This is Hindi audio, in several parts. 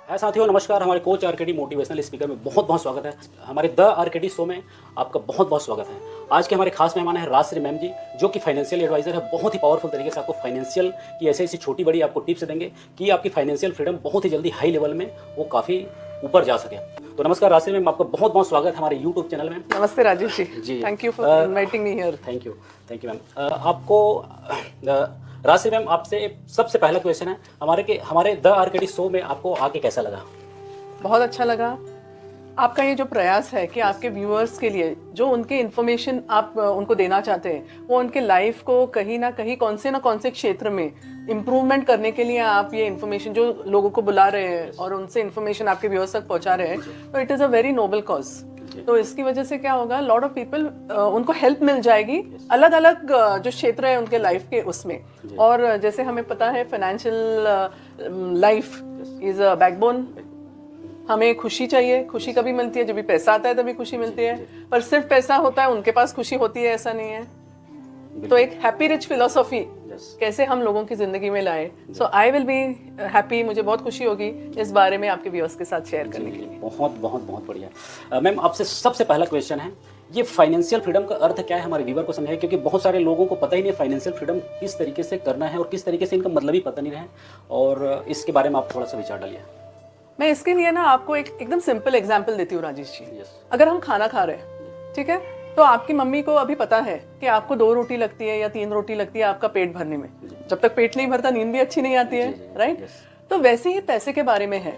है साथियों, नमस्कार। हमारे कोच आरकेडी मोटिवेशनल स्पीकर में बहुत बहुत स्वागत है। हमारे द आरकेडी शो में आपका बहुत बहुत स्वागत है। आज के हमारे खास मेहमान हैं राजश्री मैम जी, जो कि फाइनेंशियल एडवाइजर है। बहुत ही पावरफुल तरीके से आपको फाइनेंशियल की ऐसी ऐसी छोटी बड़ी आपको टिप्स देंगे कि आपकी फाइनेंशियल फ्रीडम बहुत ही जल्दी हाई लेवल में वो काफ़ी ऊपर जा सके। तो नमस्कार राजश्री मैम, आपका बहुत बहुत स्वागत है हमारे यूट्यूब चैनल में। नमस्ते Rajesh ji, thank you for inviting me here. Thank you ma'am. आपको राजश्री मैम, आपसे सबसे पहला क्वेश्चन है हमारे द आरकेडी शो में आपको आके कैसा लगा? बहुत अच्छा लगा। आपका ये जो प्रयास है कि आपके व्यूअर्स के लिए जो उनके इन्फॉर्मेशन आप उनको देना चाहते हैं, वो उनके लाइफ को कहीं ना कहीं कौन से क्षेत्र में इम्प्रूवमेंट करने के लिए आप ये इन्फॉर्मेशन जो लोगों को बुला रहे हैं और उनसे इन्फॉर्मेशन आपके व्यूअर्स तक पहुंचा रहे हैं, तो it is a very noble cause. तो इसकी वजह से क्या होगा, लॉट ऑफ पीपल उनको हेल्प मिल जाएगी अलग अलग जो क्षेत्र है उनके लाइफ के उसमें। और जैसे हमें पता है financial life is a backbone. हमें खुशी चाहिए, खुशी कभी मिलती है जब भी पैसा आता है, तभी खुशी मिलती है। पर सिर्फ पैसा होता है उनके पास खुशी होती है, ऐसा नहीं है। तो एक हैप्पी रिच फिलोसॉफी कैसे हम लोगों की जिंदगी में लाए। सो आई विल बी हैप्पी, मुझे बहुत खुशी होगी इस बारे में आपके व्यूअर्स के साथ शेयर करने के लिए। बहुत बहुत बहुत बढ़िया। मैम, आपसे सबसे पहला क्वेश्चन है, ये फाइनेंशियल फ्रीडम का अर्थ क्या है हमारे व्यूअर को समझाइए, क्योंकि बहुत सारे लोगों को पता ही नहीं है फाइनेंशियल फ्रीडम किस तरीके से करना है और किस तरीके से इनका मतलब ही पता नहीं है, और इसके बारे में आप थोड़ा सा विचार डालिए। मैं इसके लिए ना आपको एकदम सिंपल एग्जांपल देती हूँ राजेश जी। अगर हम खाना खा रहे हैं, ठीक है, तो आपकी मम्मी को अभी पता है कि आपको 2 रोटी लगती है या 3 रोटी लगती है आपका पेट भरने में। जब तक पेट नहीं भरता नींद भी अच्छी नहीं आती है, राइट? तो वैसे ही पैसे के बारे में है।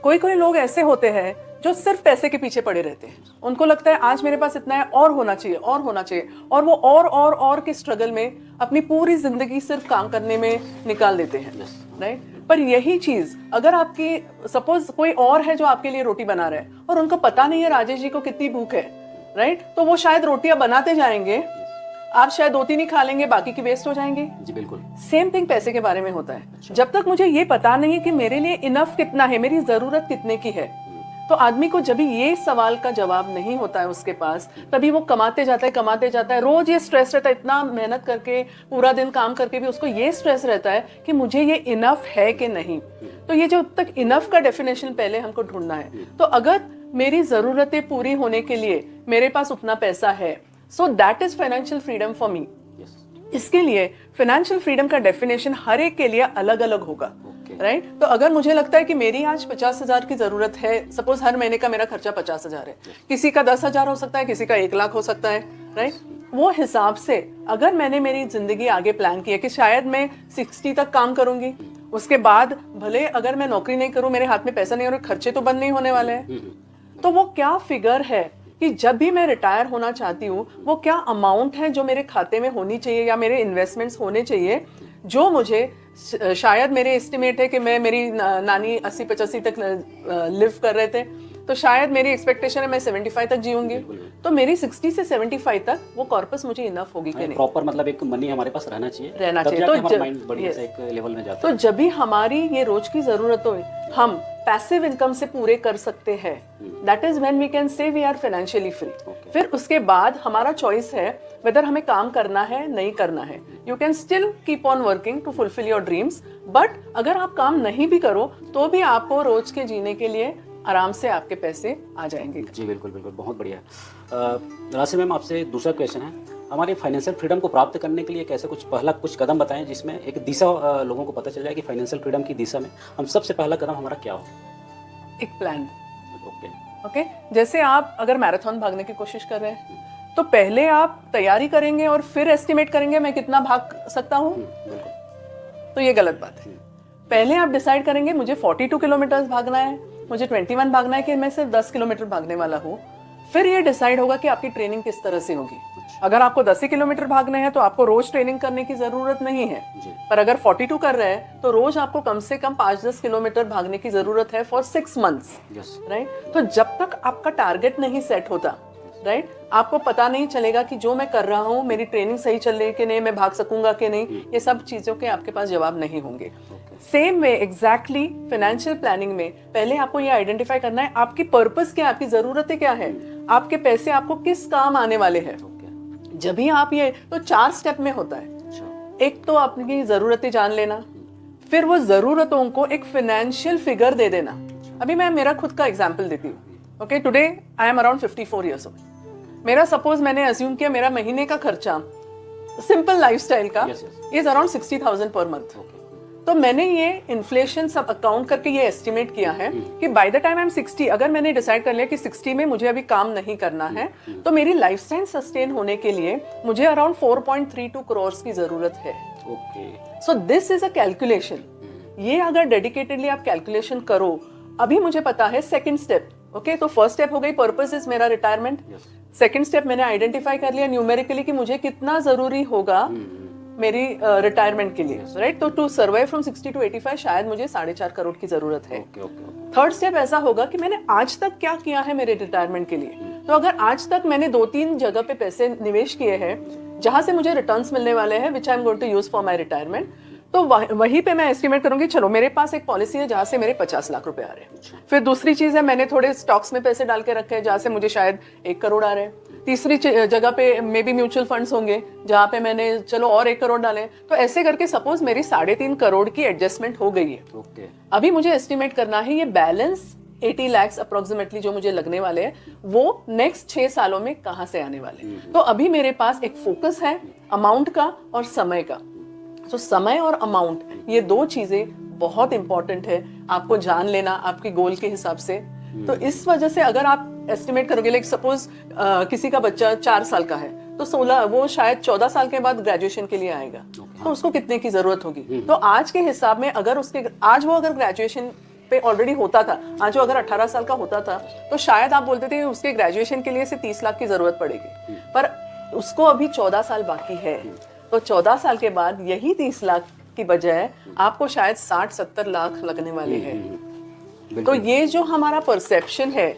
कोई कोई लोग ऐसे होते हैं जो सिर्फ पैसे के पीछे पड़े रहते हैं। उनको लगता है आज मेरे पास इतना है, और होना चाहिए, और होना चाहिए, और वो और के स्ट्रगल में अपनी पूरी जिंदगी सिर्फ काम करने में निकाल देते हैं, राइट? पर यही चीज अगर आपकी सपोज कोई और है जो आपके लिए रोटी बना रहा है और उनको पता नहीं है राजेश जी को कितनी भूख है, राइट? तो वो शायद रोटियां बनाते जाएंगे, आप शायद 2-3 ही खा लेंगे, बाकी की वेस्ट हो जाएंगे। जी बिल्कुल। सेम थिंग पैसे के बारे में होता है। जब तक मुझे ये पता नहीं है कि मेरे लिए इनफ कितना है, मेरी जरूरत कितने की है, तो आदमी को जब ये सवाल का जवाब नहीं होता है उसके पास, तभी वो कमाते जाता है। रोज ये स्ट्रेस रहता है, इतना मेहनत करके पूरा दिन काम करके भी उसको ये स्ट्रेस रहता है कि मुझे ये इनफ है कि नहीं। तो ये जो तक इनफ का डेफिनेशन पहले हमको ढूंढना है। तो अगर मेरी जरूरतें पूरी होने के लिए मेरे पास उतना पैसा है, so that is financial freedom for me. इसके लिए फाइनेंशियल फ्रीडम का डेफिनेशन हर एक के लिए अलग अलग होगा, राइट? तो अगर मुझे लगता है कि मेरी आज 50,000 की जरूरत है, सपोज हर महीने का मेरा खर्चा 50,000 है, किसी का 10,000 हो सकता है, किसी का 1 लाख हो सकता है, राइट? वो हिसाब से अगर मैंने मेरी जिंदगी आगे प्लान किया कि शायद मैं 60 तक काम करूंगी, उसके बाद भले अगर मैं नौकरी नहीं करूं, मेरे हाथ में पैसा नहीं और खर्चे तो बंद नहीं होने वाले हैं, तो वो क्या फिगर है कि जब भी मैं रिटायर होना चाहती हूँ, वो क्या अमाउंट है जो मेरे खाते में होनी चाहिए या मेरे इन्वेस्टमेंट्स होने चाहिए, जो मुझे शायद मेरे एस्टिमेट है कि मेरी नानी 80-85 तक लिव कर रहे थे, तो शायद मेरी एक्सपेक्टेशन है मैं 75 तक जीऊंगी, तो मेरी 60 से 75 तक वो कॉर्पस मुझे इनफ होगी कि नहीं। प्रॉपर मतलब एक मनी हमारे पास रहना चाहिए तो माइंड बढ़िया से एक लेवल में जाता है। तो जब भी हमारी ये रोज की जरूरतों हम पैसिव इनकम से पूरे कर सकते हैं, that is when we can say we are financially free. फिर उसके बाद हमारा चॉइस है वेदर हमें काम करना है नहीं करना है। You can still keep on working to fulfil your dreams, but अगर आप काम नहीं भी करो तो भी आपको रोज के जीने के लिए आराम से आपके पैसे आ जाएंगे। जी बिल्कुल बिल्कुल, बहुत बढ़िया। राशि मैम, आपसे दूसरा क्वेश्चन है, हमारे फाइनेंशियल फ्रीडम को प्राप्त करने के लिए कैसे कुछ कदम बताएं जिसमें एक दिशा लोगों को पता चल जाए कि फाइनेंशियल फ्रीडम की दिशा में हम सबसे पहला कदम हमारा क्या हो? एक प्लान। ओके। जैसे आप अगर मैराथन भागने की कोशिश कर रहे हैं, तो पहले आप तैयारी करेंगे और फिर एस्टिमेट करेंगे मैं कितना भाग सकता हूँ, तो ये गलत बात है। पहले आप डिसाइड करेंगे मुझे 42 किलोमीटर भागना है, मुझे 21 भागना है, कि मैं सिर्फ 10 किलोमीटर भागने वाला हूँ। फिर ये डिसाइड होगा कि आपकी ट्रेनिंग किस तरह से होगी। अगर आपको 10 ही किलोमीटर भागने हैं तो आपको रोज ट्रेनिंग करने की जरूरत नहीं है, पर अगर 42 कर रहे हैं तो रोज आपको कम से कम 5-10 किलोमीटर भागने की जरूरत है फॉर 6 मंथ्स, राइट? तो जब तक आपका टारगेट नहीं सेट होता, राइट, आपको पता नहीं चलेगा कि जो मैं कर रहा हूँ मेरी ट्रेनिंग सही चल रही है कि नहीं, मैं भाग सकूंगा कि नहीं, ये सब चीजों के आपके पास जवाब नहीं होंगे। Same way exactly financial planning में पहले आपको ये आइडेंटिफाई करना है आपकी पर्पस क्या है, आपकी जरूरतें क्या है, आपके पैसे आपको किस काम आने वाले हैं। जब भी आप ये तो 4 स्टेप में होता है। एक तो अपनी जरूरतें जान लेना, फिर वो जरूरतों को एक फाइनेंशियल फिगर दे देना। अभी मैं मेरा खुद का एग्जांपल देती हूँ। Okay, today I am around 54 years old. मेरा सपोज मैंने अज्यूम किया मेरा महीने का खर्चा सिंपल लाइफस्टाइल का इज अराउंड 60,000 पर मंथ। तो मैंने ये इन्फ्लेशन सब अकाउंट करके ये एस्टिमेट किया है कि by the time I am 60, अगर मैंने डिसाइड कर लिया कि 60 में मुझे अभी काम नहीं करना है, तो मेरी लाइफस्टाइल सस्टेन होने के लिए मुझे अराउंड 4.32 करोड़ की जरूरत है। So this is a calculation. ये अगर डेडिकेटेडली आप कैलकुलेशन करो, अभी मुझे पता है सेकंड स्टेप। ओके, तो फर्स्ट स्टेप हो गई पर्पस इज मेरा रिटायरमेंट। सेकंड स्टेप मैंने आइडेंटिफाई कर लिया न्यूमेरिकली कि मुझे कितना जरूरी होगा मेरी रिटायरमेंट के लिए, राइट। तो टू सर्वाइव फ्रॉम 60 to 85 शायद मुझे 4.5 करोड़ की जरूरत है। थर्ड स्टेप ऐसा होगा कि मैंने आज तक क्या किया है मेरे रिटायरमेंट के लिए। तो अगर आज तक मैंने 2-3 जगह पे पैसे निवेश किए हैं जहां से मुझे रिटर्न्स मिलने वाले हैं, which I am going to use for my retirement, तो वहीं पे मैं एस्टिमेट करूंगी चलो मेरे पास एक पॉलिसी है जहां से मेरे 50 लाख रुपए आ रहे हैं। फिर दूसरी चीज है मैंने थोड़े स्टॉक्स में पैसे डाल के रखे हैं जहां से मुझे शायद 1 करोड़ आ रहे हैं। तीसरी जगह पे मे बी म्यूचुअल फंड्स होंगे जहां पे मैंने चलो और 1 करोड़ डाले। तो ऐसे करके सपोज मेरी 3.5 करोड़ की एडजस्टमेंट हो गई है। अभी मुझे एस्टिमेट करना है ये बैलेंस 80 लाख अप्रोक्सीमेटली जो मुझे लगने वाले हैं वो नेक्स्ट 6 सालों में कहां से आने वाले हैं। तो अभी मेरे पास एक फोकस है अमाउंट का और समय का। तो समय और अमाउंट ये 2 चीजें बहुत इंपॉर्टेंट है आपको जान लेना आपकी गोल के हिसाब से। तो इस वजह से अगर आप एस्टिमेट करोगे, लाइक सपोज किसी का बच्चा 4 साल का है तो 16 वो शायद 14 साल के बाद ग्रेजुएशन के लिए आएगा, तो उसको कितने की जरूरत होगी। तो आज के हिसाब में अगर उसके आज वो अगर ग्रेजुएशन पे ऑलरेडी होता था, आज वो अगर 18 साल का होता था तो शायद आप बोलते थे कि उसके ग्रेजुएशन के लिए से 30 लाख की जरूरत पड़ेगी, पर उसको अभी 14 साल बाकी है। तो 14 साल के बाद यही 30 लाख की बजाय आपको शायद 60-70 लाख लगने वाले हैं। तो ये जो हमारा परसेप्शन है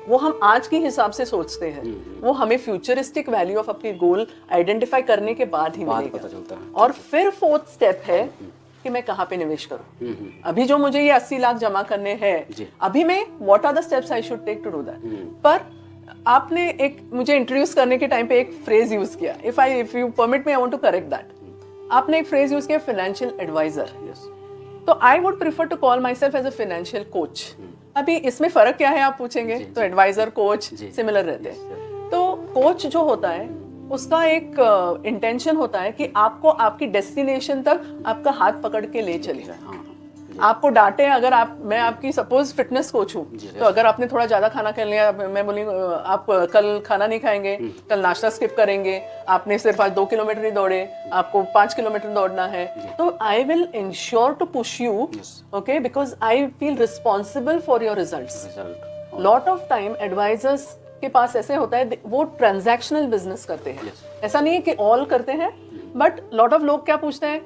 वो हम आज के हिसाब से सोचते हैं, वो हमें फ्यूचरिस्टिक वैल्यू ऑफ अपनी गोल आइडेंटिफाई करने के बाद ही मिलेगा। पता चलता है। और फिर फोर्थ स्टेप है कि मैं कहाँ पे निवेश करूं। अभी जो मुझे ये 80 लाख जमा करने हैं, अभी मैं what are the steps I should take to do that. पर आपने एक मुझे इंट्रोड्यूस करने के टाइम पे एक फ्रेज यूज किया, if you permit me I want to correct that. आपने एक फ्रेज यूज किया फाइनेंशियल एडवाइजर। तो I would prefer to call myself as a financial coach. अभी इसमें फर्क क्या है आप पूछेंगे, तो एडवाइजर कोच सिमिलर रहते हैं। तो कोच जो होता है उसका एक इंटेंशन होता है कि आपको आपकी डेस्टिनेशन तक आपका हाथ पकड़ के ले चलेगा। आपको डांटे अगर मैं आपकी सपोज फिटनेस कोच हूँ, तो अगर आपने थोड़ा ज्यादा खाना कर लिया, मैं बोली आप कल खाना नहीं खाएंगे, कल नाश्ता स्किप करेंगे, आपने सिर्फ आज 2 किलोमीटर ही दौड़े, आपको 5 किलोमीटर दौड़ना है, तो I will ensure to push you, okay, because I feel responsible for your results. Lot of time advisers के पास ऐसे होता है वो ट्रांजैक्शनल बिजनेस करते हैं। ऐसा नहीं है कि ऑल करते हैं, बट लॉट ऑफ लोग क्या पूछते हैं,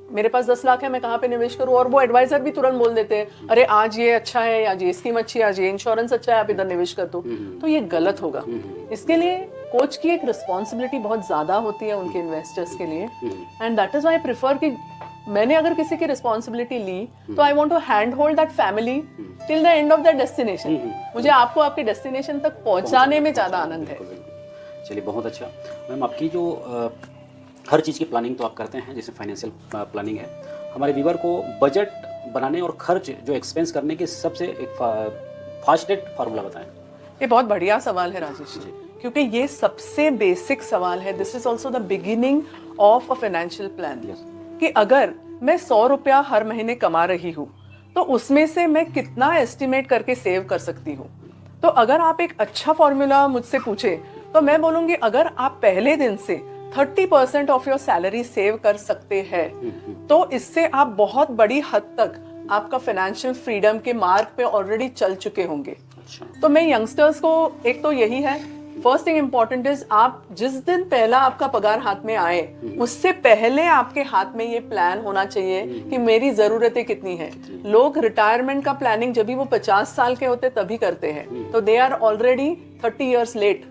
मेरे पास 10 लाख है मैं कहाँ पे निवेश करूं, और वो एडवाइजर भी तुरंत बोल देते हैं अरे आज ये अच्छा है, आज ये स्कीम अच्छी है, आज ये इंश्योरेंस अच्छा है, आप इधर निवेश कर दो। तो ये गलत होगा। इसके लिए कोच की एक रिस्पॉन्सिबिलिटी बहुत ज्यादा होती है उनके इन्वेस्टर्स के लिए, and that is why I prefer कि मैंने अगर किसी की रिस्पॉन्सिबिलिटी ली तो I want to hand hold that family till the end of that destination. मुझे आपको आपके डेस्टिनेशन तक पहुंचाने में ज्यादा आनंद है। चलिए बहुत अच्छा मैम, आपकी जो हर चीज़ की प्लानिंग तो आप करते हैं, जैसे फाइनेंशियल प्लानिंग है, हमारे व्यूअर को बजट बनाने और खर्च जो एक्सपेंस करने के सबसे एक फास्टेस्ट फार्मूला बताएं। ये बहुत बढ़िया सवाल है राजेश जी, क्योंकि ये सबसे बेसिक सवाल है। This is also the beginning of a financial plan, कि अगर मैं 100 रुपया हर महीने कमा रही हूँ तो उसमें से मैं कितना एस्टिमेट करके सेव कर सकती हूँ। तो अगर आप एक अच्छा फॉर्मूला मुझसे पूछे तो मैं बोलूँगी अगर आप पहले दिन से 30% ऑफ योर सैलरी सेव कर सकते हैं तो इससे आप बहुत बड़ी हद तक आपका फाइनेंशियल फ्रीडम के मार्ग पे ऑलरेडी चल चुके होंगे। तो मैं यंगस्टर्स को एक तो यही है, फर्स्ट थिंग इम्पोर्टेंट इज आप जिस दिन पहला आपका पगार हाथ में आए उससे पहले आपके हाथ में ये प्लान होना चाहिए कि मेरी जरूरतें कितनी है। लोग रिटायरमेंट का प्लानिंग जब भी वो 50 साल के होते तभी करते हैं, तो they are already 30 years late.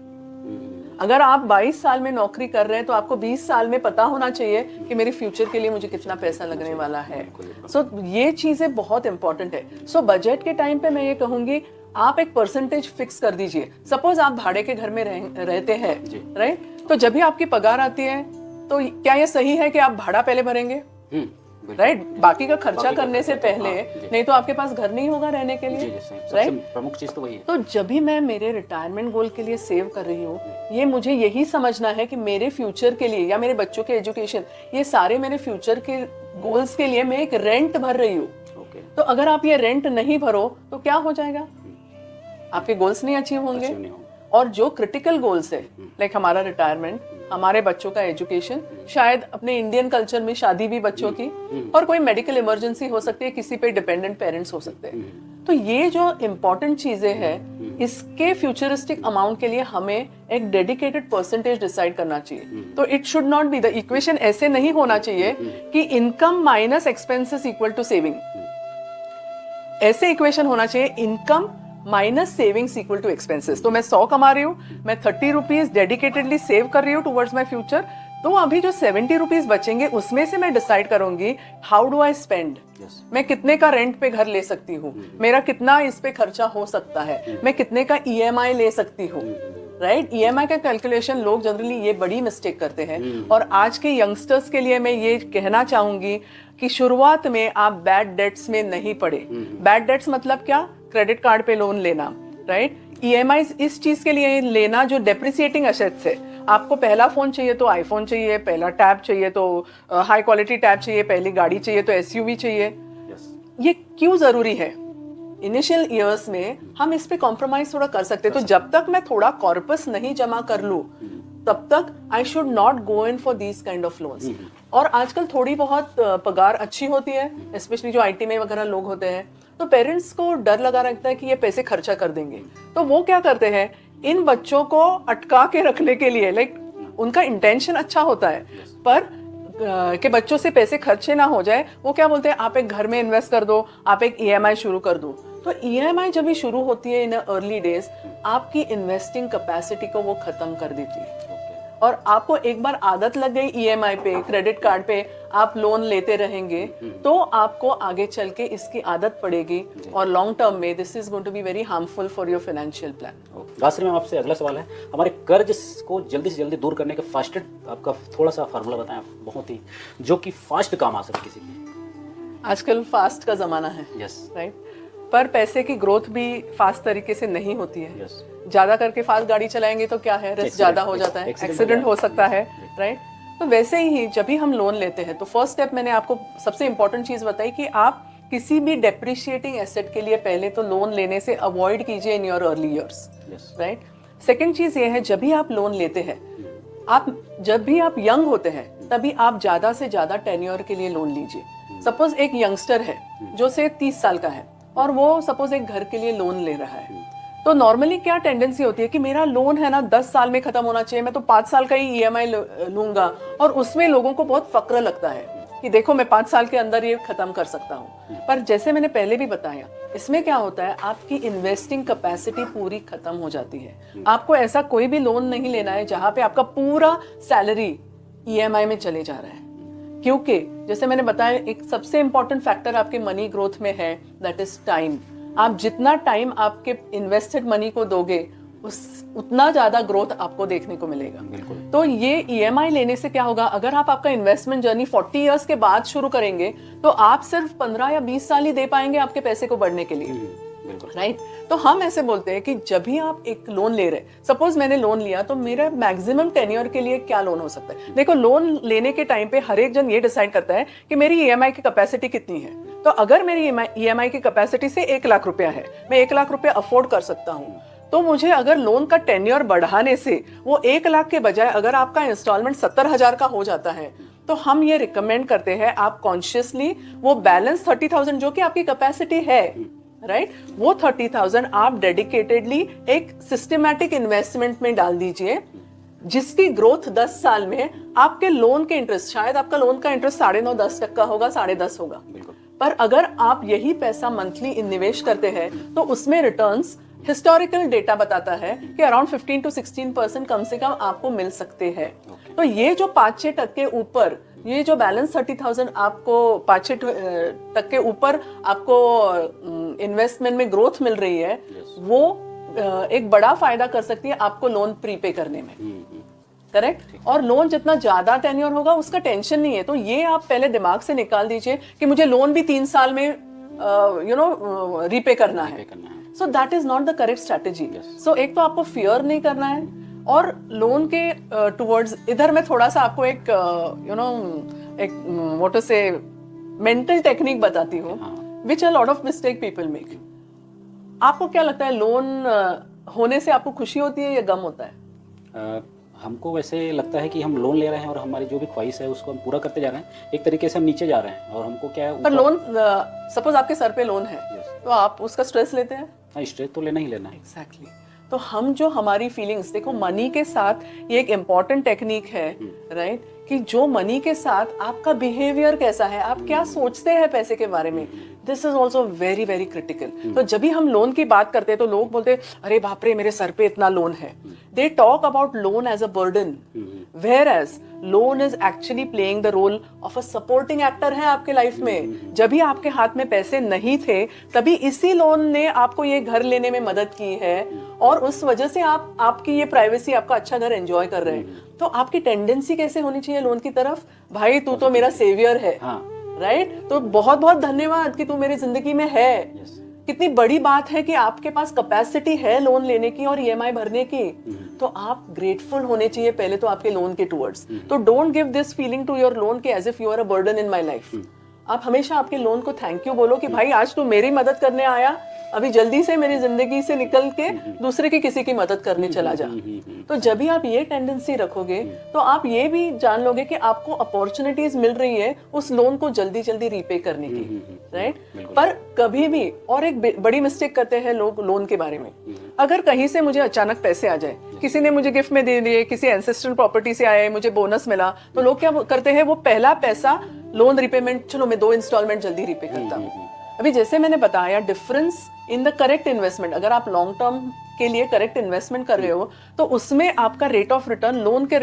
अगर आप 22 साल में नौकरी कर रहे हैं तो आपको 20 साल में पता होना चाहिए कि मेरे फ्यूचर के लिए मुझे कितना पैसा लगने वाला है। सो ये चीजें बहुत इंपॉर्टेंट है। सो बजट के टाइम पे मैं ये कहूंगी आप एक परसेंटेज फिक्स कर दीजिए। सपोज आप भाड़े के घर में रहते हैं, राइट, तो जब भी आपकी पगार आती है तो क्या ये सही है कि आप भाड़ा पहले भरेंगे? राइट, बाकी का खर्चा बाकी का करने से खर्चा, पहले, हाँ, जी। नहीं तो आपके पास घर नहीं होगा रहने के जी लिए, जी सही, सबसे राइट। प्रमुख चीज़ तो वही है। तो जब भी मैं मेरे रिटायरमेंट गोल के लिए सेव कर रही हूँ, ये मुझे यही समझना है कि मेरे फ्यूचर के लिए या मेरे बच्चों के एजुकेशन, ये सारे मेरे फ्यूचर के गोल्स के लिए मैं एक रेंट भर रही हूँ। ओके, तो अगर आप ये रेंट नहीं भरो तो क्या हो जाएगा, आपके गोल्स नहीं अचीव होंगे। अचीव नहीं होगा। और जो क्रिटिकल गोल्स है, लाइक हमारा रिटायरमेंट, हमारे बच्चों का एजुकेशन, शायद अपने इंडियन कल्चर में शादी भी बच्चों की, और कोई मेडिकल इमरजेंसी हो सकती है, किसी पे डिपेंडेंट पेरेंट्स हो सकते हैं। तो ये जो इम्पोर्टेंट चीजें हैं, इसके फ्यूचरिस्टिक अमाउंट के लिए हमें एक डेडिकेटेड परसेंटेज डिसाइड करना चाहिए। तो it should not be, the equation ऐसे नहीं होना चाहिए कि income minus expenses equal to saving. ऐसे इक्वेशन होना चाहिए income minus savings equal to expenses. तो मैं 100 कमा रही हूँ, मैं 30 रुपीज डेडिकेटेडली सेव कर रही हूँ टुवर्ड्स माई फ्यूचर, तो अभी जो 70 रुपीज बचेंगे उसमें से मैं डिसाइड करूंगी हाउ डू आई स्पेंड। मैं कितने का रेंट पे घर ले सकती हूँ, मेरा कितना इस पे खर्चा हो सकता है, मैं कितने का EMI ले सकती हूँ, राइट। EMI का कैलकुलेशन लोग जनरली ये बड़ी मिस्टेक करते हैं। और आज के यंगस्टर्स के लिए मैं ये कहना चाहूंगी कि शुरुआत में आप बैड डेट्स में नहीं पड़े। बैड डेट्स मतलब क्या, क्रेडिट कार्ड पे लोन लेना, राइट। EMI इस चीज के लिए लेना जो डेप्रिसिएटिंग एसेट्स है। आपको पहला फोन चाहिए तो आईफोन चाहिए, पहला टैब चाहिए तो हाई क्वालिटी टैब चाहिए, पहली गाड़ी चाहिए तो SUV चाहिए। ये क्यों जरूरी है? इनिशियल ईयर्स में हम इस पे कॉम्प्रोमाइज थोड़ा कर सकते हैं। तो जब तक मैं थोड़ा कॉर्पस नहीं जमा कर लूं, तब तक I should not go in for these kind of loans. और आजकल थोड़ी बहुत पगार अच्छी होती है, स्पेशली जो IT में वगैरह लोग होते हैं, तो पेरेंट्स को डर लगा रहता है कि ये पैसे खर्चा कर देंगे। तो वो क्या करते हैं, इन बच्चों को अटका के रखने के लिए, लाइक उनका इंटेंशन अच्छा होता है, पर कि बच्चों से पैसे खर्चे ना हो जाए, वो क्या बोलते हैं, आप एक घर में इन्वेस्ट कर दो, आप एक EMI शुरू कर दो। तो EMI जब भी शुरू होती है इन अर्ली डेज, आपकी इन्वेस्टिंग कैपेसिटी को वो खत्म कर देती है। और आपको एक बार आदत लग गई EMI पे, क्रेडिट कार्ड पे आप लोन लेते रहेंगे, तो आपको आगे चल के इसकी आदत पड़ेगी, और लॉन्ग टर्म में this is going to be very harmful for your financial plan. Rajshree ma'am, आपसे अगला सवाल है, हमारे कर्ज को जल्दी से जल्दी दूर करने का फास्टेस्ट आपका थोड़ा सा फार्मूला बताएं आप, बहुत ही जो कि फास्ट काम आ सके किसी की। आजकल फास्ट का जमाना है, यस, राइट, पर पैसे की ग्रोथ भी फास्ट तरीके से नहीं होती है। यस, ज्यादा करके फास्ट गाड़ी चलाएंगे तो क्या है, रिस्क ज्यादा हो जाता है, एक्सीडेंट हो सकता है, राइट। तो वैसे ही जब भी हम लोन लेते हैं, तो फर्स्ट स्टेप मैंने आपको सबसे इंपॉर्टेंट चीज बताई कि आप किसी भी डेप्रिशिएटिंग एसेट के लिए पहले तो लोन लेने से अवॉइड कीजिए in your early years, right. Second चीज ये है, जब भी आप लोन लेते हैं, जब भी आप यंग होते हैं, तभी आप ज्यादा से ज्यादा टेन्योर के लिए लोन लीजिए। सपोज एक यंगस्टर है जो से 30 साल का है, और वो सपोज एक घर के लिए लोन ले रहा है, तो नॉर्मली क्या टेंडेंसी होती है कि मेरा लोन है ना 10 साल में खत्म होना चाहिए, मैं तो 5 साल का ही EMI लूंगा, और उसमें लोगों को बहुत फक्र लगता है कि देखो मैं 5 साल के अंदर ये खत्म कर सकता हूँ। पर जैसे मैंने पहले भी बताया, इसमें क्या होता है, आपकी इन्वेस्टिंग कैपेसिटी पूरी खत्म हो जाती है। आपको ऐसा कोई भी लोन नहीं लेना है जहां पे आपका पूरा सैलरी EMI में चले जा रहा है, क्योंकि जैसे मैंने बताया, एक सबसे इंपॉर्टेंट फैक्टर आपके मनी ग्रोथ में है, दैट इज टाइम। आप जितना टाइम आपके इन्वेस्टेड मनी को दोगे, उतना ज्यादा ग्रोथ आपको देखने को मिलेगा। तो ये EMI लेने से क्या होगा, अगर आप आपका इन्वेस्टमेंट जर्नी 40 इयर्स के बाद शुरू करेंगे, तो आप सिर्फ 15 या 20 साल ही दे पाएंगे आपके पैसे को बढ़ने के लिए, राइट। तो हम ऐसे बोलते हैं कि जब भी आप एक लोन ले रहे, सपोज मैंने लोन लिया, तो मेरा मैक्सिमम टेन्योर के लिए क्या लोन हो सकता है। देखो, लोन लेने के टाइम पे हर एक जन ये डिसाइड करता है कि मेरी EMI की कैपेसिटी कितनी है। तो अगर मेरी EMI की कैपेसिटी से 1 लाख रुपया है, मैं 1 लाख रुपया अफोर्ड कर सकता हूँ, तो मुझे अगर लोन का टेन्योर बढ़ाने से वो 1 लाख के बजाय अगर आपका इंस्टॉलमेंट 70,000 का हो जाता है, तो हम ये रिकमेंड करते हैं आप कॉन्शियसली वो बैलेंस 30,000 जो कि आपकी कैपेसिटी है, राइट, वो 30,000 आप डेडिकेटेडली एक सिस्टमैटिक इन्वेस्टमेंट में डाल दीजिए, जिसकी ग्रोथ 10 साल में आपके लोन के इंटरेस्ट, शायद आपका लोन का इंटरेस्ट 9.5-10% होगा, 10.5 होगा, पर अगर आप यही पैसा मंथली निवेश करते हैं, तो उसमें रिटर्न्स, हिस्टोरिकल डेटा बताता है कि अराउंड 15 to 16% कम से कम आपको मिल सकते हैं। तो ये जो 5-6% ऊपर, ये जो बैलेंस 30,000 आपको 5-6% के ऊपर आपको इन्वेस्टमेंट में ग्रोथ मिल रही है, वो एक बड़ा फायदा कर सकती है आपको लोन प्रीपे करने में। करेक्ट। और लोन जितना ज्यादा टेन्योर होगा उसका टेंशन नहीं है, तो ये आप पहले दिमाग से निकाल दीजिए कि मुझे लोन भी 3 साल में रीपे करना है। So that is not the correct strategy. So एक तो आपको फियर नहीं करना है, और लोन के टुवर्ड्स इधर मैं थोड़ा सा आपको एक एक what to say mental technique बताती हूँ, which a lot of mistake people make. आपको क्या लगता है, लोन होने से आपको खुशी होती है या गम होता है? हमको वैसे लगता है कि हम लोन ले रहे हैं और हमारी जो भी ख्वाहिश है उसको हम पूरा करते जा रहे हैं, एक तरीके से हम नीचे जा रहे हैं और हमको क्या है। पर लोन सपोज आपके सर पे लोन है, तो आप उसका स्ट्रेस लेते हैं? हाँ, स्ट्रेस तो लेना ही लेना है। एग्जैक्टली। तो हम जो हमारी फीलिंग्स, देखो मनी के साथ ये एक इम्पॉर्टेंट टेक्निक है, राइट, कि जो मनी के साथ आपका बिहेवियर कैसा है, आप क्या सोचते हैं पैसे के बारे में, this is also very very critical. तो जब भी हम लोन की बात करते हैं तो लोग बोलते हैं अरे बाप रे मेरे सर पे इतना लोन है। They talk about loan as a burden, whereas loan is actually playing the role of a supporting actor है आपके लाइफ में। जब भी आपके हाथ में पैसे नहीं थे तभी इसी लोन ने आपको ये घर लेने में मदद की है, और उस वजह से आप आपकी ये प्राइवेसी, आपका अच्छा घर एंजॉय कर रहे हैं। तो आपकी टेंडेंसी कैसे होनी चाहिए लोन की तरफ, भाई तू तो मेरा सेवियर है, राइट, तो बहुत बहुत धन्यवाद कि तू मेरी जिंदगी में है। कितनी बड़ी बात है कि आपके पास कैपेसिटी है लोन लेने की और ईएमआई भरने की, तो आप ग्रेटफुल होने चाहिए पहले तो आपके लोन के टुवर्ड्स। तो don't give this feeling to your loan कि as if you are a burden in my life. आप हमेशा आपके लोन को थैंक यू बोलो कि भाई आज तू मेरी मदद करने आया, अभी जल्दी से मेरी जिंदगी से निकल के दूसरे की किसी की मदद करने चला जा। तो जब भी आप ये टेंडेंसी रखोगे तो आप ये भी जान लोगे कि आपको अपॉर्चुनिटीज मिल रही है उस लोन को जल्दी जल्दी रीपे करने की, राइट। पर कभी भी, और एक बड़ी मिस्टेक करते हैं लोग लोन के बारे में, अगर कहीं से मुझे अचानक पैसे आ जाए, किसी ने मुझे गिफ्ट में दे दिए, किसी एंसेस्ट्रल प्रॉपर्टी से आए, मुझे बोनस मिला, तो लोग क्या करते हैं, वो पहला पैसा लोन रिपेमेंट, चलो मैं 2 इंस्टॉलमेंट जल्दी रीपे करता हूँ। अभी जैसे मैंने बताया, difference in the correct investment, अगर आप लॉन्ग टर्म के लिए करेक्ट इन्वेस्टमेंट कर रहे हो तो उसमें आपका रेट ऑफ रिटर्न लोन के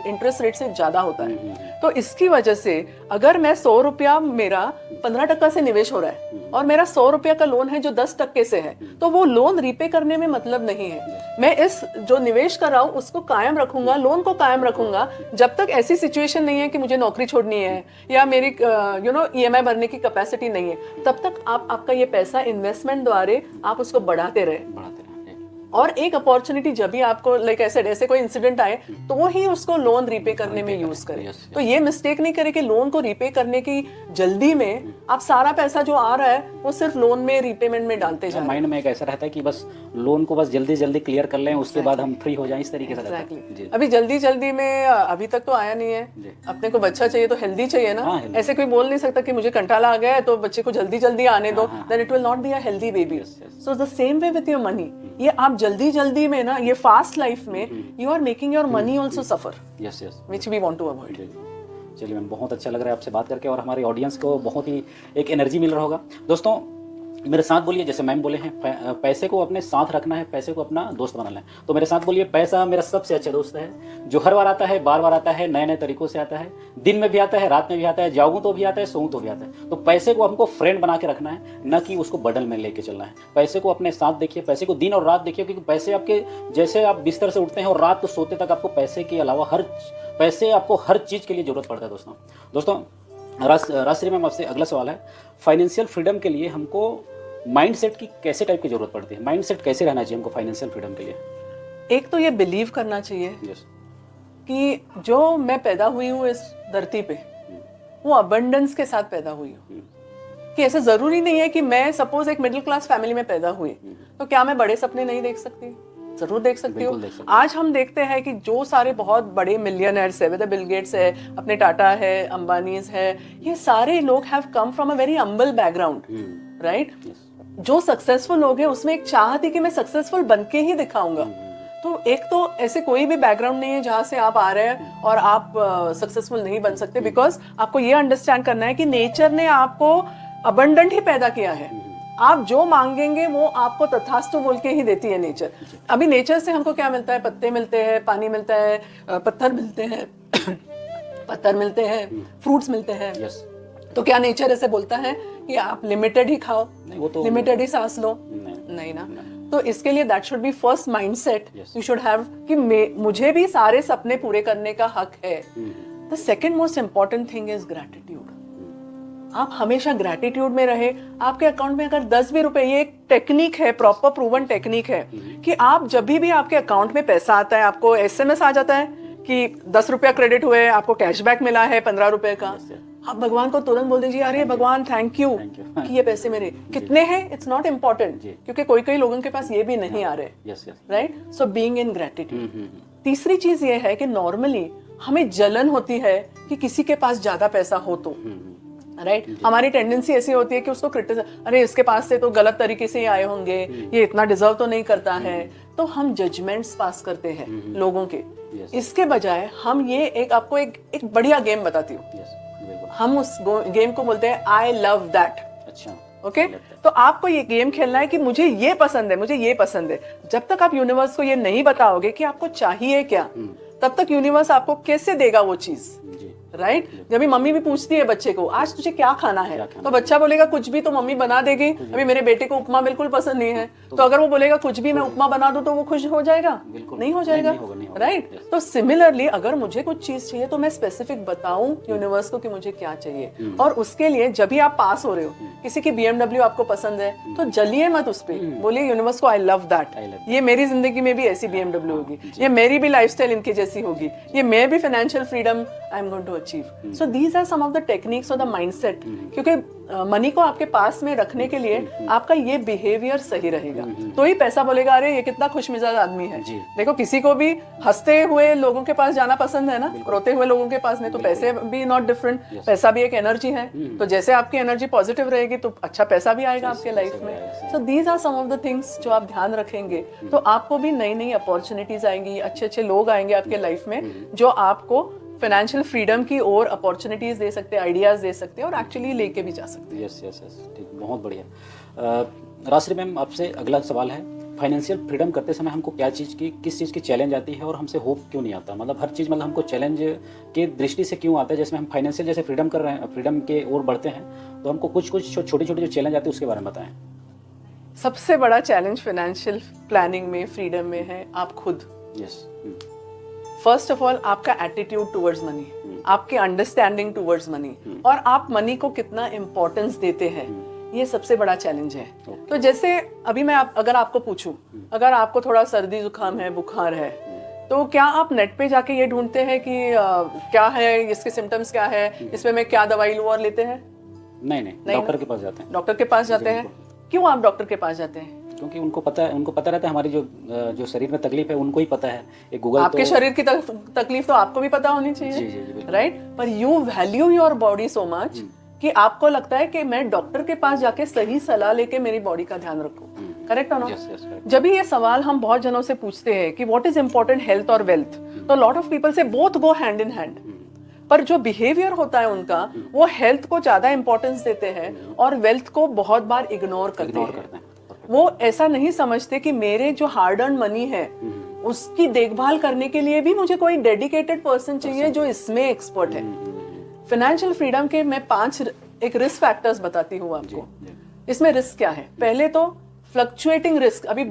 इंटरेस्ट रेट से ज्यादा होता है। तो इसकी वजह से अगर मैं 100 रुपया मेरा 15% से निवेश हो रहा है और मेरा 100 रुपया का लोन है जो 10% से है, तो वो लोन रीपे करने में मतलब नहीं है। मैं इस जो निवेश कर रहा हूँ उसको कायम रखूंगा, लोन को कायम रखूंगा, जब तक ऐसी सिचुएशन नहीं है कि मुझे नौकरी छोड़नी है या मेरी ईएमआई भरने की कैपेसिटी नहीं है, तब तक आप आपका ये पैसा इन्वेस्टमेंट द्वारा आप उसको बढ़ाते रहे। और एक अपॉर्चुनिटी जब भी आपको लाइक ऐसे कोई इंसिडेंट आए तो ही उसको लोन रीपे करने में यूज करें। तो ये मिस्टेक नहीं करें कि लोन को रीपे करने की जल्दी में आप सारा पैसा जो आ रहा है वो सिर्फ लोन में रीपेमेंट में डालते जाए। माइंड में एक ऐसा रहता है कि बस लोन को बस जल्दी जल्दी क्लियर कर लें, उसके बाद हम फ्री हो जाएं, इस तरीके से। अभी जल्दी जल्दी में अभी तक तो आया नहीं है, अपने को बच्चा चाहिए तो हेल्दी चाहिए ना। ऐसे कोई बोल नहीं सकता कि मुझे कंटाला आ गया है तो बच्चे को जल्दी जल्दी आने दो, then it will not be a healthy baby. So the same way with your money, ये आप जल्दी जल्दी में ना, ये फास्ट लाइफ में you are making your money also suffer, which we want to avoid. चलिए मैम, बहुत अच्छा लग रहा है आपसे बात करके और हमारे ऑडियंस को बहुत ही एक एनर्जी मिल रहा होगा। दोस्तों मेरे साथ बोलिए, जैसे मैम बोले हैं पैसे को अपने साथ रखना है, पैसे को अपना दोस्त बनाना है, तो मेरे साथ बोलिए पैसा मेरा सबसे अच्छा दोस्त है, जो हर बार आता है, बार बार आता है, नए नए तरीकों से आता है, दिन में भी आता है, रात में भी आता है, जाऊँ तो भी आता है, सोऊं तो भी आता है। तो पैसे को हमको फ्रेंड बना के रखना है, न कि उसको बंडल में लेके चलना है। पैसे को अपने साथ देखिए, पैसे को दिन और रात देखिए, क्योंकि पैसे आपके, जैसे आप बिस्तर से उठते हैं और रात को सोते तक आपको पैसे के अलावा पैसे आपको हर चीज़ के लिए जरूरत पड़ता है। दोस्तों राजश्री मैम, आपसे अगला सवाल है, फाइनेंशियल फ्रीडम के लिए हमको माइंडसेट की कैसे टाइप की जरूरत पड़ती है? माइंडसेट कैसे रहना चाहिए हमको फाइनेंशियल फ्रीडम के लिए? एक तो ये बिलीव करना चाहिए कि जो मैं पैदा हुई हूँ इस धरती पे वो अबंडेंस के साथ पैदा हुई हूँ, कि ऐसा जरूरी नहीं है कि मैं सपोज एक मिडिल क्लास फैमिली में पैदा हुई तो क्या मैं बड़े सपने नहीं देख सकती? जरूर देख सकती हूँ। आज हम देखते हैं कि जो सारे बहुत बड़े मिलियनर्स है, बिल गेट्स है, अपने टाटा है, अंबानीज है, ये सारे लोग have come from a very humble background, right. जो सक्सेसफुल लोग हैं उसमें एक चाह थी कि मैं सक्सेसफुल बन के ही दिखाऊंगा। तो एक तो ऐसे कोई भी बैकग्राउंड नहीं है जहां से आप आ रहे हैं और आप सक्सेसफुल नहीं बन सकते, बिकॉज आपको ये अंडरस्टैंड करना है कि नेचर ने आपको अबंडेंट ही पैदा किया है। आप जो मांगेंगे वो आपको तथास्तु बोल के ही देती है नेचर। अभी नेचर से हमको क्या मिलता है? पत्ते मिलते हैं, पानी मिलता है, पत्थर मिलते हैं पत्थर मिलते हैं, फ्रूट्स मिलते हैं। तो क्या नेचर ऐसे बोलता है कि आप लिमिटेड ही खाओ, लिमिटेड ही सांस लो? नहीं ना। तो इसके लिए that should be first mindset Yes. You should have कि मुझे भी सारे सपने पूरे करने का हक है। The second most important thing is gratitude. आप हमेशा ग्रैटिट्यूड में रहे। आपके अकाउंट में अगर 10 भी रुपए, ये एक टेक्निक है, प्रॉपर प्रूवन टेक्निक है कि आप जब भी आपके अकाउंट में पैसा आता है, आपको एसएमएस आ जाता है कि 10 रुपया क्रेडिट हुए, आपको कैशबैक मिला है 15 रुपए का, आप भगवान को तुरंत बोल दीजिए, अरे भगवान थैंक यू कि ये पैसे मेरे कितने हैं, इट्स नॉट इम्पोर्टेंट, क्योंकि कोई कोई लोगों के पास ये भी नहीं आ रहे, right? So being in gratitude. तीसरी चीज ये है कि नॉर्मली हमें जलन होती है कि किसी के पास ज्यादा पैसा हो तो, राइट? हमारी टेंडेंसी ऐसी होती है कि उसको क्रिटिसाइज, अरे इसके पास से तो गलत तरीके से ही आए होंगे, ये इतना डिजर्व तो नहीं करता है, तो हम जजमेंट्स पास करते हैं लोगों के। इसके बजाय हम ये आपको एक बढ़िया गेम बताती हूँ। हम उस गेम को बोलते हैं आई लव दैट। अच्छा, ओके? तो आपको ये गेम खेलना है कि मुझे ये पसंद है, मुझे ये पसंद है। जब तक आप यूनिवर्स को ये नहीं बताओगे कि आपको चाहिए क्या, तब तक यूनिवर्स आपको कैसे देगा वो चीज, राइट? जब भी मम्मी भी पूछती है बच्चे को आज तुझे क्या खाना है, तो बच्चा बोलेगा कुछ भी, तो मम्मी बना देगी। अभी मेरे बेटे को उपमा बिल्कुल पसंद नहीं है, तो अगर वो बोलेगा कुछ भी मैं उपमा बना दूं, तो वो खुश हो जाएगा? नहीं हो जाएगा, राइट? तो सिमिलरली अगर मुझे कुछ चीज चाहिए तो मैं स्पेसिफिक बताऊं यूनिवर्स को कि मुझे क्या चाहिए। और उसके लिए जब भी आप पास हो रहे हो, किसी की BMW आपको पसंद है, तो जलिए मत उस पर, बोलिए यूनिवर्स को आई लव दैट, ये मेरी जिंदगी में भी ऐसी BMW होगी, ये मेरी भी लाइफस्टाइल इनकी जैसी होगी, ये मैं भी financial freedom I am going to achieve. So these are some of the techniques और द माइंडसेट, क्योंकि मनी को आपके पास में रखने के लिए आपका ये बिहेवियर सही रहेगा, तो ही पैसा बोलेगा अरे ये कितना खुशमिजाज आदमी है। देखो किसी को भी हंसते हुए लोगों के पास जाना पसंद है ना, रोते हुए लोगों के पास नहीं, तो पैसे भी नॉट डिफरेंट, पैसा भी एक एनर्जी है, तो जैसे आपकी एनर्जी पॉजिटिव रहेगी तो अच्छा पैसा भी आएगा आपके लाइफ में। So these are some of the things जो आप ध्यान रखेंगे तो आपको भी नई नई अपॉर्चुनिटीज आएंगी, अच्छे अच्छे लोग आएंगे आपके लाइफ में जो आपको फाइनेंशियल फ्रीडम की और अपॉर्चुनिटीज दे सकते हैं, आइडियाज दे सकते हैं और एक्चुअली लेके भी जा सकते हैं। यस यस यस, ठीक, बहुत बढ़िया। राजश्री मैम, आपसे अगला सवाल है, फाइनेंशियल फ्रीडम करते समय हमको किस चीज़ की चैलेंज आती है और हमसे होप क्यों नहीं आता? मतलब हर चीज़, मतलब हमको चैलेंज के दृष्टि से क्यों आता है? जैसे हम फाइनेंशियल जैसे फ्रीडम कर रहे हैं, फ्रीडम के ओर बढ़ते हैं, तो हमको कुछ छोटे छोटे जो चैलेंज आते हैं उसके बारे में बताएं। सबसे बड़ा चैलेंज फाइनेंशियल प्लानिंग में, फ्रीडम में है आप खुद। यस। फर्स्ट ऑफ ऑल आपका एटीट्यूड टुवर्ड्स मनी, आपकी अंडरस्टैंडिंग टुवर्ड्स मनी, और आप मनी को कितना इम्पोर्टेंस देते हैं, ये सबसे बड़ा चैलेंज है। तो जैसे अभी मैं अगर आपको पूछूं, अगर आपको थोड़ा सर्दी जुकाम है, बुखार है, तो क्या आप नेट पे जाके ये ढूंढते हैं कि क्या है, इसके सिम्टम्स क्या है, इसमें मैं क्या दवाई लूं और लेते हैं? नहीं, डॉक्टर के पास जाते हैं। डॉक्टर के पास जाते हैं। क्यों आप डॉक्टर के पास जाते हैं? क्योंकि उनको पता रहता है हमारी जो शरीर में तकलीफ है उनको ही पता है। एक गूगल आपके शरीर की तकलीफ तो आपको भी पता होनी चाहिए, राइट? पर you value your body so much कि आपको लगता है कि मैं डॉक्टर के पास जाके सही सलाह लेके मेरी बॉडी का ध्यान रखूं। करेक्ट है ना? जब भी ये सवाल हम बहुत जनों से पूछते हैं कि व्हाट इज इंपॉर्टेंट, हेल्थ और वेल्थ, तो लॉट ऑफ पीपल से both go hand in hand, पर जो बिहेवियर होता है उनका, वो हेल्थ को ज्यादा इंपॉर्टेंस देते हैं और वेल्थ को बहुत बार इग्नोर करते हैं। वो ऐसा नहीं समझते कि मेरे जो हार्ड अर्न मनी है उसकी देखभाल करने के लिए भी मुझे कोई डेडिकेटेड पर्सन चाहिए जो इसमें एक्सपर्ट है। फाइनेंशियल फ्रीडम के मैं 5 एक रिस्क फैक्टर्स बताती हूँ आपको। इसमें रिस्क क्या है? पहले तो फ्लक्चुएटिंग रिस्क। अभी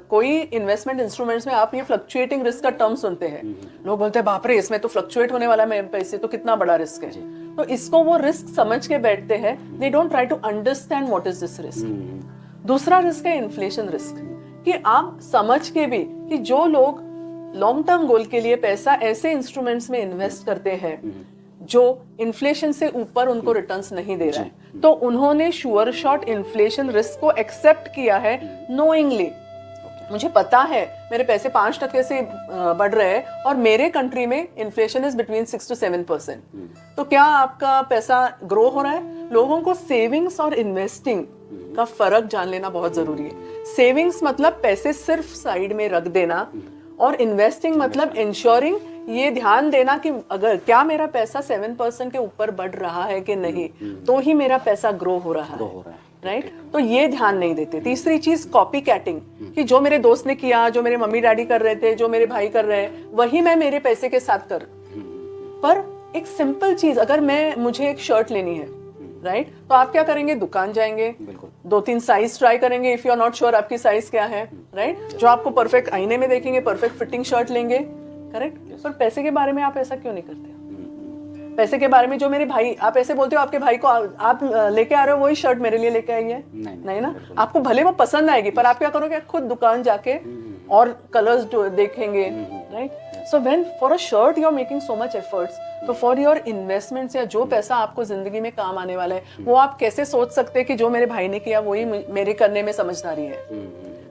कोई इन्वेस्टमेंट इंस्ट्रूमेंट्स में आप ये फ्लक्चुएटिंग रिस्क का टर्म सुनते हैं, लोग बोलते हैं बाप रे इसमें तो फ्लक्चुएट होने वाला है पैसे, तो कितना बड़ा रिस्क है। तो इसको वो रिस्क समझ के बैठते हैं, they don't try to understand what is this risk. दूसरा रिस्क है इन्फ्लेशन रिस्क, कि आप समझ के भी कि जो लोग लॉन्ग टर्म गोल के लिए पैसा ऐसे इंस्ट्रूमेंट्स में इन्वेस्ट करते हैं जो इन्फ्लेशन से ऊपर उनको रिटर्न्स नहीं दे रहा है, तो उन्होंने श्योर शॉट इन्फ्लेशन रिस्क को एक्सेप्ट किया है नोइंगली। मुझे पता है मेरे पैसे 5% से बढ़ रहे हैं और मेरे कंट्री में इन्फ्लेशन इज बिटवीन 6 to 7%, तो क्या आपका पैसा ग्रो हो रहा है? लोगों को सेविंग्स और इन्वेस्टिंग का फर्क जान लेना बहुत जरूरी है। सेविंग्स मतलब पैसे सिर्फ साइड में रख देना, और इन्वेस्टिंग मतलब इंश्योरिंग, ये ध्यान देना कि अगर क्या मेरा पैसा 7% के ऊपर बढ़ रहा है कि नहीं, तो ही मेरा पैसा ग्रो हो रहा है, राइट? तो ये ध्यान नहीं देते। तीसरी चीज कॉपी कैटिंग, कि जो मेरे दोस्त ने किया, जो मेरे मम्मी डैडी कर रहे थे, जो मेरे भाई कर रहे हैं, वही मैं मेरे पैसे के साथ कर। पर एक सिंपल चीज, अगर मुझे एक शर्ट लेनी है, राइट, तो आप क्या करेंगे? दुकान जाएंगे, 2-3 साइज ट्राई करेंगे, if you are not sure आपकी साइज क्या है, राइट? जो आपको परफेक्ट आईने में देखेंगे, परफेक्ट फिटिंग शर्ट लेंगे, करेक्ट? पर पैसे के बारे में आप ऐसा क्यों नहीं करते? पैसे के बारे में जो मेरे भाई, आप ऐसे बोलते हो आपके भाई को आप लेके आ रहे हो वही शर्ट मेरे लिए लेके आई है, नहीं ना? आपको भले वो पसंद आएगी पर आप क्या करोगे, खुद दुकान जाके और कलर्स देखेंगे, right? So when for a shirt you are making so much efforts, तो फॉर योर इन्वेस्टमेंट्स या जो पैसा आपको जिंदगी में काम आने वाला है, वो आप कैसे सोच सकते हैं कि जो मेरे भाई ने किया वही मेरे करने में समझदारी है?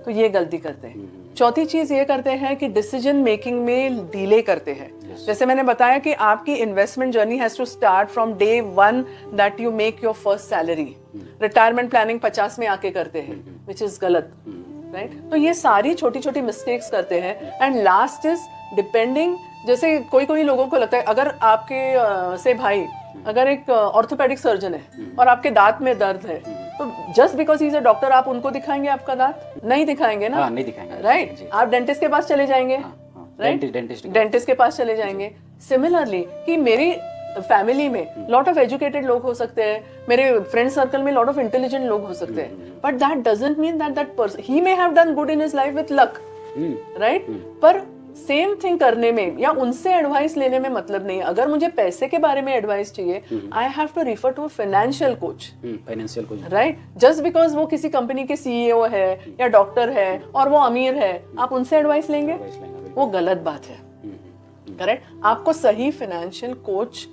तो ये गलती करते हैं। चौथी चीज ये करते हैं कि डिसीजन मेकिंग में डिले करते हैं। जैसे मैंने बताया कि आपकी investment journey has to start from day 1 that you make your first salary. Retirement planning 50 में आके करते हैं, विच इज गलत, राइट? तो ये सारी छोटी छोटी मिस्टेक्स करते हैं। एंड लास्ट इज डिपेंडिंग, जैसे कोई लोगों को लगता है अगर आपके से भाई अगर एक ऑर्थोपेडिक सर्जन है और आपके दांत में दर्द है, तो just because he is a doctor आप उनको दिखाएंगे आपका दांत? नहीं दिखाएंगे ना, नहीं दिखाएंगे, राइट? आप डेंटिस्ट के पास चले जाएंगे, राइट? डेंटिस्ट के पास चले जाएंगे। सिमिलरली कि मेरी फैमिली में लॉट ऑफ एजुकेटेड लोग हो सकते हैं, मेरे फ्रेंड सर्कल में लॉट ऑफ इंटेलिजेंट लोग हो सकते हैं, but that doesn't mean that person he may have done good in his life with luck, right? पर सेम थिंग करने में या उनसे एडवाइस लेने में मतलब नहीं। अगर मुझे पैसे के बारे में एडवाइस चाहिए, I have to refer to financial coach, right? Just because वो किसी कंपनी के सीईओ है या डॉक्टर है और वो अमीर है, आप उनसे एडवाइस लेंगे, वो गलत बात है, करेक्ट? आपको सही फाइनेंशियल कोच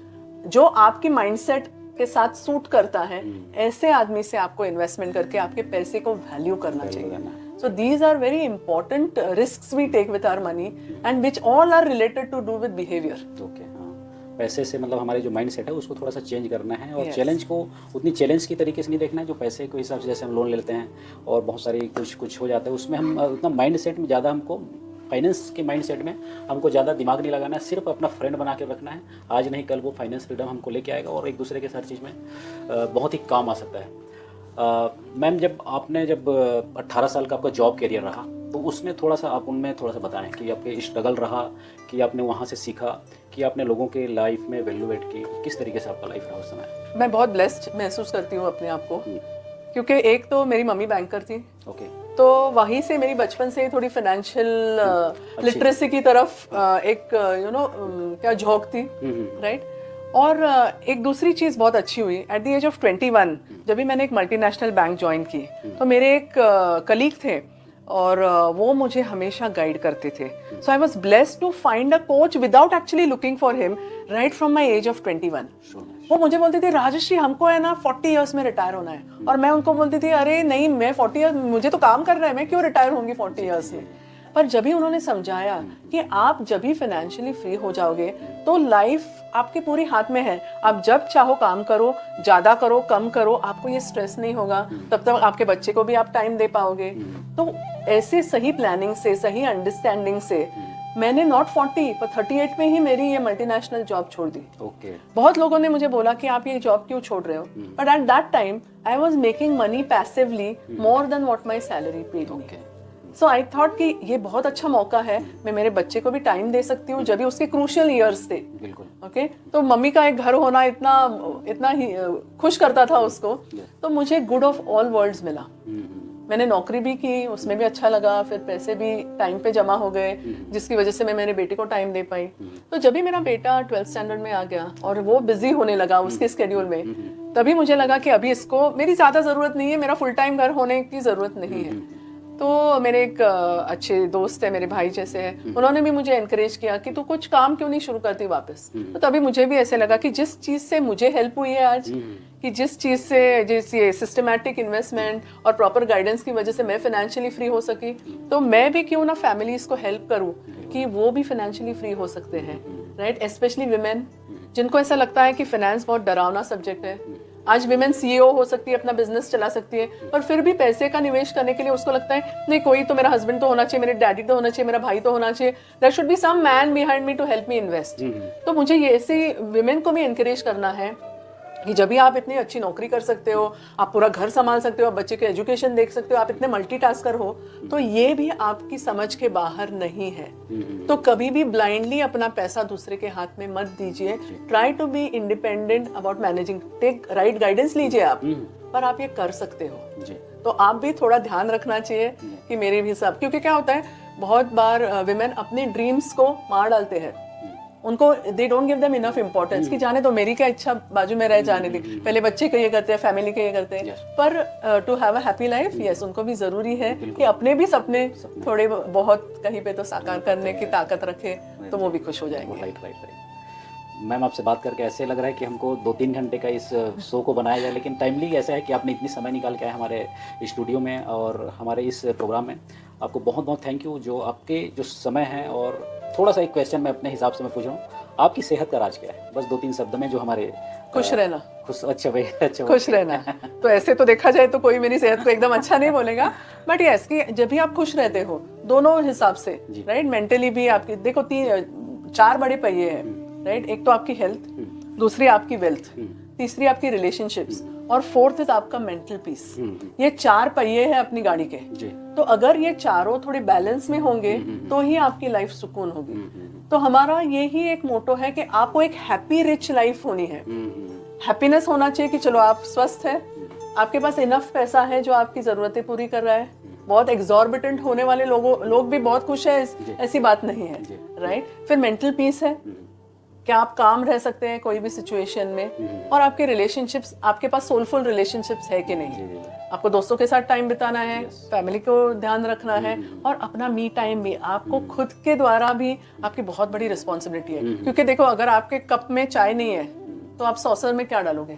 जो आपकी माइंडसेट के साथ सूट करता है, ऐसे आदमी से आपको इन्वेस्टमेंट करके आपके पैसे को वैल्यू करना चाहिए। So these are very important risks we take with our money and which all are related to do with behavior. Okay, हाँ। पैसे से मतलब हमारे जो माइंड सेट है उसको थोड़ा सा चेंज करना है और चैलेंज को उतनी चैलेंज की तरीके से नहीं देखना है जो पैसे के हिसाब से, जैसे हम लोन लेते हैं और बहुत सारी कुछ हो जाता है, उसमें हम उतना माइंड सेट में ज़्यादा हमको फाइनेंस के माइंड सेट में हमको ज़्यादा दिमाग नहीं लगाना है, सिर्फ अपना फ्रेंड बना के रखना है। आज नहीं कल वो फाइनेंस फ्रीडम हमको लेके आएगा और एक दूसरे के हर चीज़ में बहुत ही काम आ सकता है। मैम, जब 18 साल का आपका जॉब कैरियर रहा तो उसमें थोड़ा सा आप उनमें थोड़ा सा बताएं कि आपके स्ट्रगल रहा, कि आपने वहाँ से सीखा, कि आपने लोगों के लाइफ में वैल्यू ऐड की, किस तरीके से आपका लाइफ रहा उस समय? मैं बहुत ब्लेस्ड महसूस करती हूँ अपने आप को, क्योंकि एक तो मेरी मम्मी बैंकर थी, ओके, तो वहीं से मेरी बचपन से थोड़ी फाइनेंशियल लिटरेसी की तरफ एक क्या झोंक थी, राइट? और एक दूसरी चीज़ बहुत अच्छी हुई, एट द एज ऑफ 21 जब भी मैंने एक मल्टीनेशनल बैंक ज्वाइन की, तो मेरे एक कलीग थे और वो मुझे हमेशा गाइड करते थे। So I was blessed to find a coach without actually looking for him right from my age of 21। वो मुझे बोलते थे, राजश्री हमको है ना 40 ईयर्स में रिटायर होना है, और मैं उनको बोलती थी अरे नहीं, मैं 40 ईयर्स, मुझे तो काम करना है, मैं क्यों रिटायर होंगी 40 ईयर्स में? पर जब भी उन्होंने समझाया कि आप जब भी फाइनेंशियली फ्री हो जाओगे तो लाइफ आपके पूरी हाथ में है, आप जब चाहो काम करो, ज्यादा करो कम करो, आपको ये स्ट्रेस नहीं होगा, तब तक आपके बच्चे को भी आप टाइम दे पाओगे। तो ऐसे सही प्लानिंग से, सही अंडरस्टैंडिंग से मैंने नॉट 40 पर 38 में ही मेरी ये मल्टीनेशनल जॉब छोड़ दी। बहुत लोगों ने मुझे बोला कि आप ये जॉब क्यों छोड़ रहे हो, but at that time I was making money passively more than what my salary paid me. So I thought कि ये बहुत अच्छा मौका है, मैं मेरे बच्चे को भी टाइम दे सकती हूँ, जब भी उसके क्रूशियल ईयर्स थे। ओके, तो मम्मी का एक घर होना इतना ही खुश करता था उसको, तो मुझे गुड ऑफ ऑल वर्ल्ड्स मिला। मैंने नौकरी भी की, उसमें भी अच्छा लगा, फिर पैसे भी टाइम पे जमा हो गए, जिसकी वजह से मैं मेरे बेटे को टाइम दे पाई। तो जब भी मेरा बेटा 12th स्टैंडर्ड में आ गया और वो बिजी होने लगा उसके स्केड्यूल में, तभी मुझे लगा कि अभी इसको मेरी ज्यादा जरूरत नहीं है, मेरा फुल टाइम घर होने की जरूरत नहीं है। तो मेरे एक अच्छे दोस्त है, मेरे भाई जैसे हैं, उन्होंने भी मुझे एनकरेज किया कि तू कुछ काम क्यों नहीं शुरू करती वापस। तो तभी मुझे भी ऐसे लगा कि जिस चीज से मुझे हेल्प हुई है आज, कि जिस चीज से ये सिस्टमैटिक इन्वेस्टमेंट और प्रॉपर गाइडेंस की वजह से मैं फाइनेंशियली फ्री हो सकी, तो मैं भी क्यों ना फैमिलीज को हेल्प करूं कि वो भी फाइनेंशियली फ्री हो सकते हैं, राइट? स्पेशली विमेन, जिनको ऐसा लगता है कि फाइनेंस बहुत डरावना सब्जेक्ट है। आज विमेन सीईओ हो सकती है, अपना बिजनेस चला सकती है, पर फिर भी पैसे का निवेश करने के लिए उसको लगता है नहीं, कोई तो मेरा हस्बैंड तो होना चाहिए, मेरे डैडी तो होना चाहिए, मेरा भाई तो होना चाहिए, there should be some man behind me to help me invest. तो मुझे ये ऐसी विमेन को भी एनकरेज करना है कि जब भी आप इतनी अच्छी नौकरी कर सकते हो, आप पूरा घर संभाल सकते हो, आप बच्चे के एजुकेशन देख सकते हो, आप इतने मल्टीटास्कर हो, तो ये भी आपकी समझ के बाहर नहीं है। तो कभी भी ब्लाइंडली अपना पैसा दूसरे के हाथ में मत दीजिए। Try to be independent about managing, take right guidance लीजिए आप, पर आप ये कर सकते हो। तो आप भी थोड़ा ध्यान रखना चाहिए कि मेरे भी सब, क्योंकि क्या होता है बहुत बार विमेन अपने ड्रीम्स को मार डालते हैं, उनको they don't give them enough importance कि जाने तो मेरी क्या इच्छा बाजू में रह जाने दी, पहले बच्चे के ये करते हैं, फैमिली के ये करते हैं। पर to have a happy life, yes, उनको भी जरूरी है कि अपने भी सपने थोड़े बहुत कहीं पे तो साकार करने की ताकत रखे, तो वो भी खुश हो जाएंगे। राइट। मैम आपसे बात करके ऐसे लग रहा है कि हमको 2-3 घंटे का इस शो को बनाया जाए, लेकिन टाइमली ऐसा है कि आपने इतनी समय निकाल के आए हमारे स्टूडियो में और हमारे इस प्रोग्राम में। आपको बहुत बहुत थैंक यू, जो आपके जो समय है। और थोड़ा सा एक क्वेश्चन मैं अपने हिसाब से मैं पूछ रहा हूँ, आपकी सेहत का राज क्या है? बस 2-3 शब्द में जो हमारे खुश रहना। अच्छा भाई, अच्छा खुश रहना। तो ऐसे तो देखा जाए तो कोई मेरी सेहत को एकदम अच्छा नहीं बोलेगा, बट यस कि जब भी आप खुश रहते हो दोनों हिसाब से, राइट, मेंटली भी आपकी, देखो 4 बड़े पहिए हैं, राइट, एक तो आपकी हेल्थ, दूसरी आपकी वेल्थ, तीसरी आपकी रिलेशनशिप्स, और फोर्थ इज आपका मेंटल पीस। ये 4 पहिए हैं अपनी गाड़ी के। तो अगर ये चारों थोड़े बैलेंस में होंगे तो ही आपकी लाइफ सुकून होगी। तो हमारा यही एक मोटो है कि आपको एक हैप्पी रिच लाइफ होनी है। हैप्पीनेस होना चाहिए कि चलो आप स्वस्थ है, आपके पास इनफ पैसा है जो आपकी जरूरतें पूरी कर रहा है। बहुत एग्जॉर्बिटेंट होने वाले लोग भी बहुत खुश है, ऐसी बात नहीं है, राइट। फिर मेंटल पीस है, क्या आप काम रह सकते हैं कोई भी सिचुएशन में, और आपके रिलेशनशिप्स, आपके पास सोलफुल रिलेशनशिप्स है कि नहीं, आपको दोस्तों के साथ टाइम बिताना है, फैमिली को ध्यान रखना है, और अपना मी टाइम भी आपको खुद के द्वारा भी आपकी बहुत बड़ी रिस्पॉन्सिबिलिटी है। क्योंकि देखो अगर आपके कप में चाय नहीं है तो आप सॉसर में क्या डालोगे,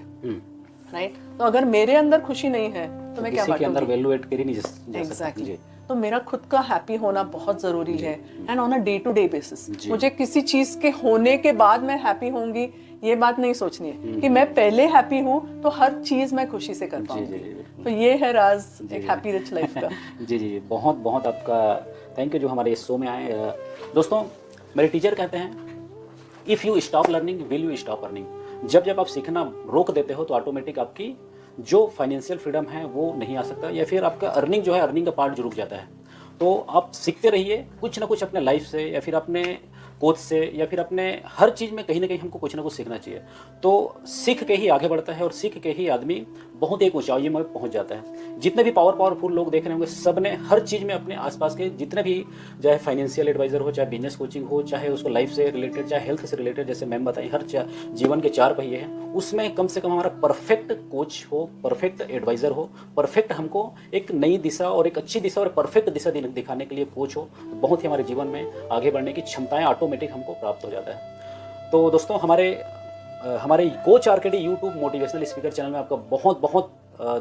राइट। तो अगर मेरे अंदर खुशी नहीं है तो मैं क्या बांटूंगी, अंदर वैल्यू ऐड कर ही नहीं जा एग्जैक्टली। तो मेरा खुद का हैप्पी होना बहुत जरूरी है, and on a day to day basis. मुझे किसी चीज के होने के बाद मैं हैप्पी होंगी ये बात नहीं सोचनी है कि मैं पहले हैप्पी हूँ तो हर चीज मैं खुशी से कर पाऊंगी। तो ये है राज एक हैप्पी रिच लाइफ का। जी, बहुत बहुत आपका थैंक यू जो हमारे इस शो में आए। दोस्तों, मेरे टीचर कहते हैं, if you stop learning will you stop earning. जब आप सीखना रोक देते हो तो ऑटोमेटिक आपकी जो फाइनेंशियल फ्रीडम है वो नहीं आ सकता, या फिर आपका अर्निंग जो है, अर्निंग का पार्ट जो रुक जाता है। तो आप सीखते रहिए कुछ ना कुछ अपने लाइफ से, या फिर अपने कोच से, या फिर अपने हर चीज़ में कहीं ना कहीं हमको कुछ ना कुछ सीखना चाहिए। तो सीख के ही आगे बढ़ता है, और सीख के ही आदमी बहुत एक ऊंचाई में पहुंच जाता है। जितने भी पावरफुल लोग देख रहे होंगे, सब ने हर चीज़ में अपने आसपास के जितने भी, चाहे फाइनेंशियल एडवाइजर हो, चाहे बिजनेस कोचिंग हो, चाहे उसको लाइफ से रिलेटेड, चाहे हेल्थ से रिलेटेड, जैसे मैम बताई, हर जीवन के 4 पहिए हैं, उसमें कम से कम हमारा परफेक्ट कोच हो, परफेक्ट एडवाइजर हो, परफेक्ट हमको एक नई दिशा और एक अच्छी दिशा और परफेक्ट दिशा दिखाने के लिए कोच हो, बहुत ही हमारे जीवन में आगे बढ़ने की क्षमताएं ऑटोमेटिक हमको प्राप्त हो जाता है। तो दोस्तों, हमारे coach RKD YouTube motivational speaker channel में आपका बहुत बहुत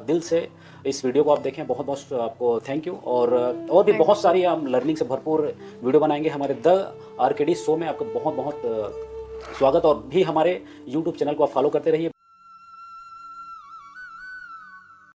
दिल से इस वीडियो को आप देखें, बहुत बहुत आपको थैंक यू। और भी बहुत सारी हम लर्निंग से भरपूर वीडियो बनाएंगे हमारे द आरकेडी शो में। आपका बहुत बहुत स्वागत, और भी हमारे यूट्यूब चैनल को आप फॉलो करते रहिए।